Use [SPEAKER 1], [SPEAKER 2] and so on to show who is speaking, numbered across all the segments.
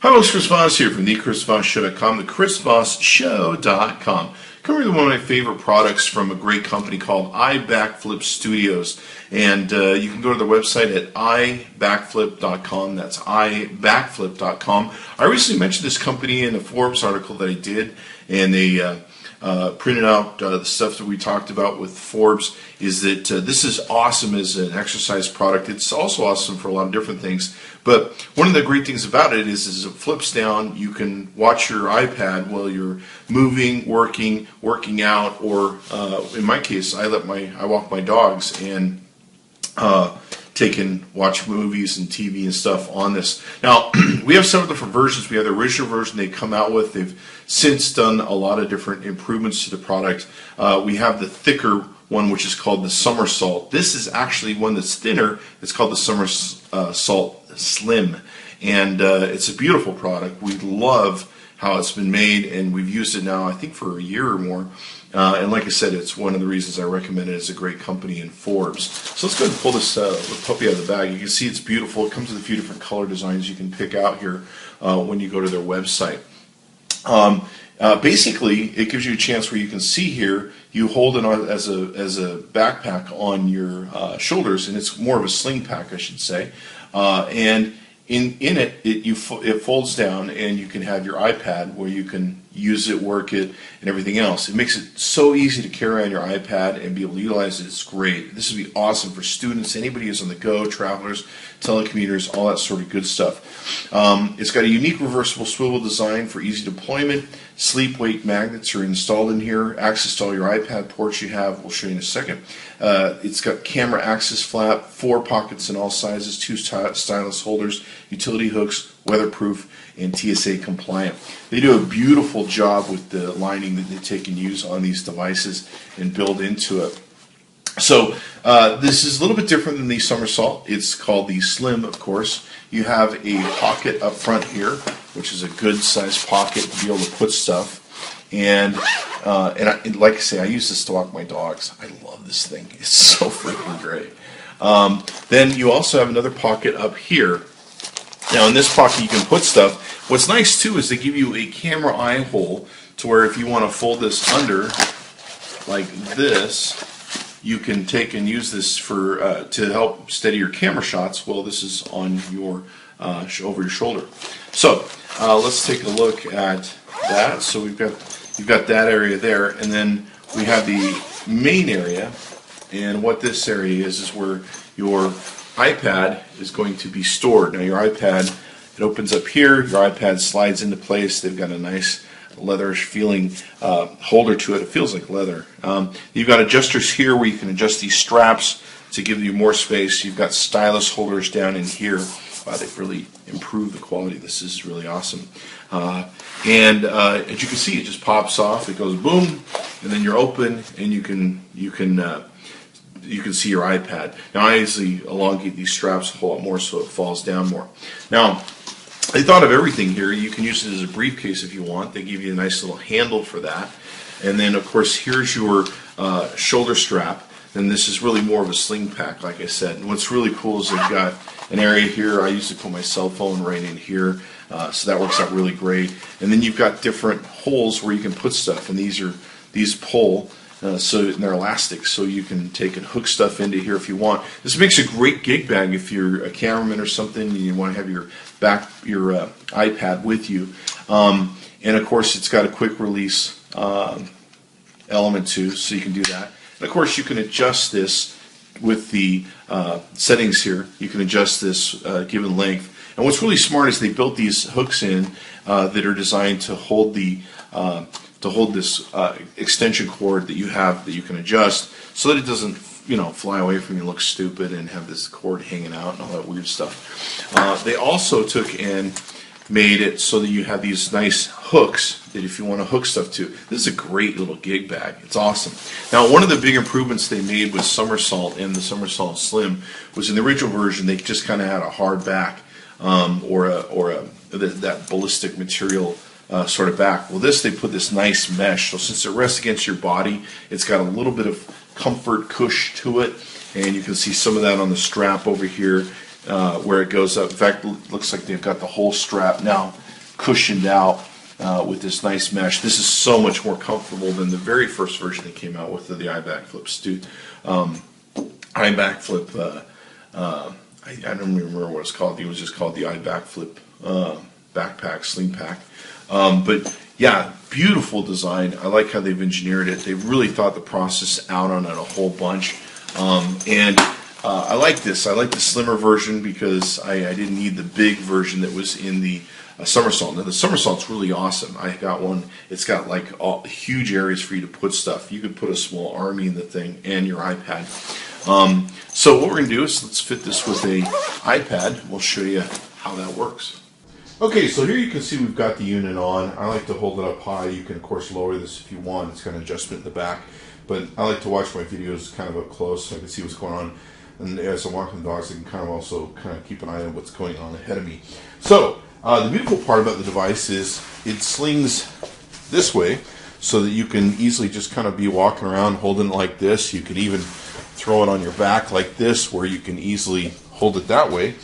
[SPEAKER 1] Hi, it's Chris Voss here from the Chris Voss Show.com, the Chris Voss Show.com. Coming to one of my favorite products from a great company called iBackFlip Studios. And you can go to their website at iBackFlip.com. That's iBackFlip.com. I recently mentioned this company in a Forbes article that I did, and they printed out the stuff that we talked about with Forbes. Is that this is awesome as an exercise product. It's also awesome for a lot of different things. But one of the great things about it is it flips down. You can watch your iPad while you're moving, working out, or in my case, I walk my dogs and watch movies and TV and stuff on this. Now, we have several different versions. We have the original version they come out with. They've since done a lot of different improvements to the product. We have the thicker one, which is called the Somersault. This is actually one that's thinner. It's called the Somersault Slim. And it's a beautiful product. We love how it's been made, and we've used it now, I think, for a year or more. And like I said, it's one of the reasons I recommend it as a great company in Forbes. So let's go ahead and pull this puppy out of the bag. You can see it's beautiful. It comes with a few different color designs you can pick out here when you go to their website. Basically, it gives you a chance where you can see here, you hold it on as a backpack on your shoulders, and it's more of a sling pack, I should say. And in it, it folds down, and you can have your iPad where you can use it, work it, and everything else. It makes it so easy to carry on your iPad and be able to utilize it. It's great. This would be awesome for students, anybody who's on the go, travelers, telecommuters, all that sort of good stuff. It's got a unique reversible swivel design for easy deployment. Sleep weight magnets are installed in here. Access to all your iPad ports you have. We'll show you in a second. It's got camera access flap, 4 pockets in all sizes, 2 stylus holders, utility hooks, weatherproof, and TSA compliant. They do a beautiful job with the lining that they take and use on these devices and build into it. So this is a little bit different than the Somersault. It's called the Slim, of course. You have a pocket up front here, which is a good sized pocket to be able to put stuff. And like I say, I use this to walk my dogs. I love this thing. It's so freaking great. Then you also have another pocket up here. Now in this pocket you can put stuff. What's nice too is they give you a camera eye hole to where if you want to fold this under like this, you can take and use this for to help steady your camera shots while this is on your over your shoulder. So let's take a look at that. So you've got that area there, and then we have the main area. And what this area is where your iPad is going to be stored. Now your iPad, it opens up here, your iPad slides into place. They've got a nice leatherish feeling holder to it. It feels like leather. You've got adjusters here where you can adjust these straps to give you more space. You've got stylus holders down in here. Wow, they've really improved the quality. This is really awesome. And as you can see, it just pops off. It goes boom, and then you're open, and you can see your iPad. Now I usually elongate these straps a whole lot more so it falls down more. Now, they thought of everything here. You can use it as a briefcase if you want. They give you a nice little handle for that. And then, of course, here's your shoulder strap. And this is really more of a sling pack, like I said. And what's really cool is they've got an area here. I usually put my cell phone right in here. So that works out really great. And then you've got different holes where you can put stuff. And these pull. And they're elastic, so you can take and hook stuff into here if you want. This makes a great gig bag if you're a cameraman or something and you want to have your iPad with you. And of course, it's got a quick release element too, so you can do that. And of course, you can adjust this with the settings here. You can adjust this given length. And what's really smart is they built these hooks in that are designed to hold this extension cord that you have that you can adjust so that it doesn't, fly away from you, look stupid, and have this cord hanging out and all that weird stuff. They also took and made it so that you have these nice hooks that if you want to hook stuff to. This is a great little gig bag. It's awesome. Now, one of the big improvements they made with Somersault and the Somersault Slim was in the original version they just kind of had a hard back that ballistic material sort of back. Well, they put this nice mesh, so since it rests against your body, it's got a little bit of comfort cush to it, and you can see some of that on the strap over here where it goes up. In fact, it looks like they've got the whole strap. Now, cushioned out with this nice mesh. This is so much more comfortable than the very first version they came out with, the iBackFlip. iBackFlip. I don't even remember what it's called. It was just called the iBackFlip backpack, sling pack. But yeah, beautiful design. I like how they've engineered it. They've really thought the process out on it a whole bunch. I like this. I like the slimmer version because I didn't need the big version that was in the Somersault. Now the Somersault's really awesome. I got one. It's got like huge areas for you to put stuff. You could put a small army in the thing and your iPad. So what we're going to do is let's fit this with a iPad. We'll show you how that works. Okay, so here you can see we've got the unit on. I like to hold it up high. You can of course lower this if you want. It's got an adjustment in the back. But I like to watch my videos kind of up close so I can see what's going on. And as I'm walking the dogs, I can kind of also keep an eye on what's going on ahead of me. So the beautiful part about the device is it slings this way so that you can easily just kind of be walking around holding it like this. You can even throw it on your back like this where you can easily hold it that way.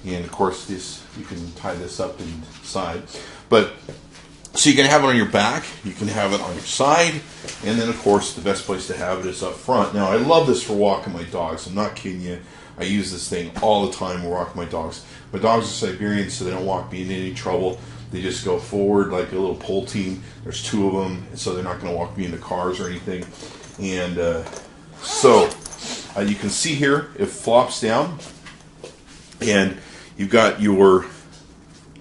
[SPEAKER 1] And of course you can tie this up inside. But so you can have it on your back, you can have it on your side, and then of course the best place to have it is up front. Now I love this for walking my dogs. I'm not kidding you. I use this thing all the time when walking my dogs. My dogs are Siberian, so they don't walk me in any trouble. They just go forward like a little pull team. There's 2 of them, so they're not going to walk me into cars or anything. And so you can see here it flops down, and you've got your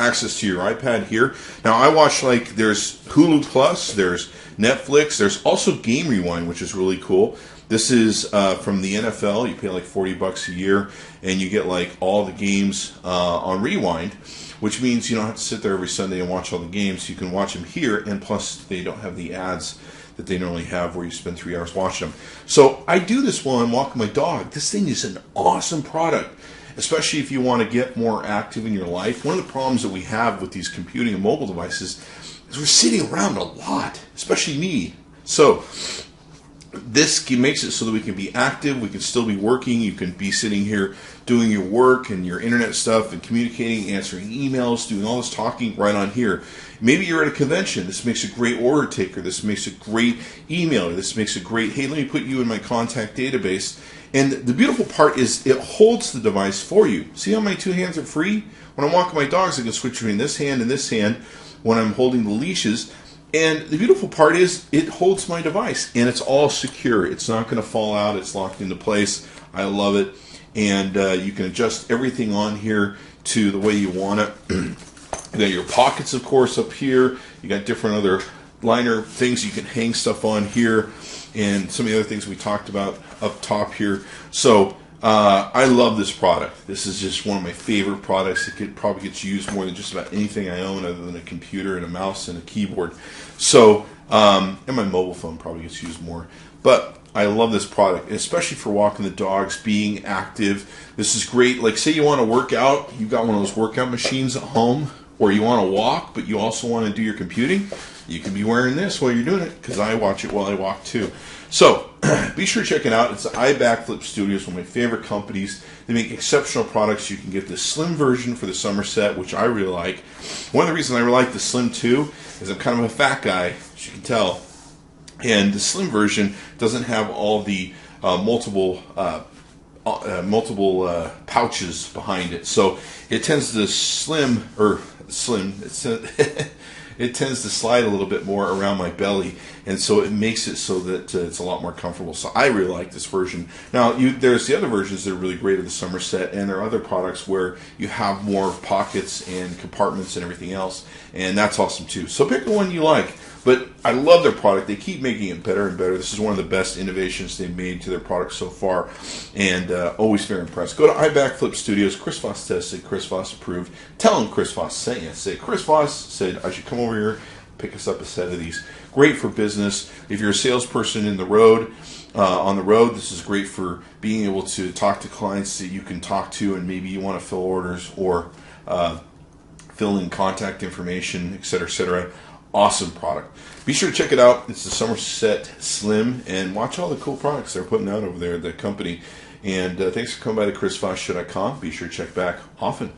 [SPEAKER 1] access to your iPad here. Now I watch, like, there's Hulu Plus, there's Netflix, there's also Game Rewind, which is really cool. This is from the NFL. You pay like $40 a year, and you get like all the games on Rewind, which means you don't have to sit there every Sunday and watch all the games. You can watch them here, and plus they don't have the ads that they normally have where you spend 3 hours watching them. So I do this while I'm walking my dog. This thing is an awesome product, especially if you want to get more active in your life. One of the problems that we have with these computing and mobile devices is we're sitting around a lot, especially me. So this makes it so that we can be active, we can still be working, you can be sitting here doing your work and your internet stuff and communicating, answering emails, doing all this talking right on here. Maybe you're at a convention. This makes a great order taker. This makes a great emailer. This makes a great, hey, let me put you in my contact database. And the beautiful part is it holds the device for you. See how my 2 hands are free? When I'm walking my dogs, I can switch between this hand and this hand when I'm holding the leashes. And the beautiful part is it holds my device, and it's all secure. It's not going to fall out. It's locked into place. I love it. And you can adjust everything on here to the way you want it. You got your pockets, of course, up here. You got different other liner things you can hang stuff on here, and some of the other things we talked about up top here. So I love this product. This is just one of my favorite products. It probably gets used more than just about anything I own other than a computer and a mouse and a keyboard. So, and my mobile phone probably gets used more. But I love this product, especially for walking the dogs, being active. This is great. Like, say you want to work out, you've got one of those workout machines at home, or you want to walk, but you also want to do your computing. You can be wearing this while you're doing it, because I watch it while I walk too. So be sure to check it out. It's the iBackFlip Studios, one of my favorite companies. They make exceptional products. You can get the slim version for the Somerset, which I really like. One of the reasons I really like the Slim too is I'm kind of a fat guy, as you can tell. And the Slim version doesn't have all the multiple pouches behind it. So it tends to it tends to slide a little bit more around my belly, and so it makes it so that it's a lot more comfortable. So I really like this version. Now, there's the other versions that are really great of the Somerset, and there are other products where you have more pockets and compartments and everything else, and that's awesome too. So pick the one you like. But I love their product. They keep making it better and better. This is one of the best innovations they've made to their product so far, and always very impressed. Go to iBackFlip Studios. Chris Voss tested. Chris Voss approved. Tell them Chris Voss sent you. Say, Chris Voss said I should come over here, pick us up a set of these. Great for business. If you're a salesperson on the road, this is great for being able to talk to clients that you can talk to, and maybe you want to fill orders or fill in contact information, etc., etc. Awesome product. Be sure to check it out. It's the Somersault Slim, and watch all the cool products they're putting out over there at the company. And thanks for coming by to ChrisVossShow.com. Be sure to check back often.